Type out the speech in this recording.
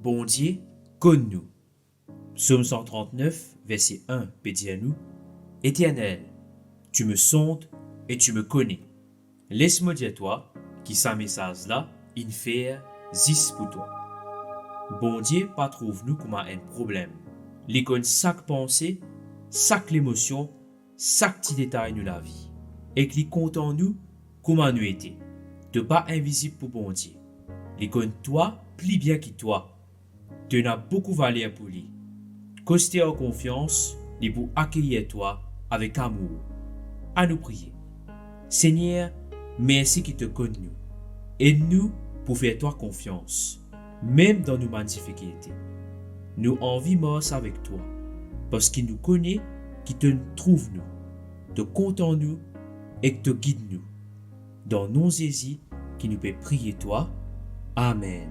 Bon Dieu, conne-nous. Psaume 139, verset 1, peut dire nous, Éternel, tu me sondes et tu me connais. Laisse-moi dire toi, qui sa message là, in faire zis pour toi. Bon Dieu, pas trouve nous comme un problème. Il connaît chaque pensée, chaque émotion, chaque petit détail de la vie. Et qu'il compte en nous comment nous étions. De pas invisible pour bon Dieu. Il connaît toi, plus bien que toi. Tu as beaucoup valeur pour lui. Coster en confiance, et pour accueillir toi avec amour. À nous prier. Seigneur, merci qu'il te connaît nous. Aide-nous pour faire toi confiance, même dans nos difficultés. Nous envie avec toi, parce qu'il nous connaît, qu'il te trouve nous, te compte en nous et que te guide nous. Dans nos Jésus, qui nous peut prier toi. Amen.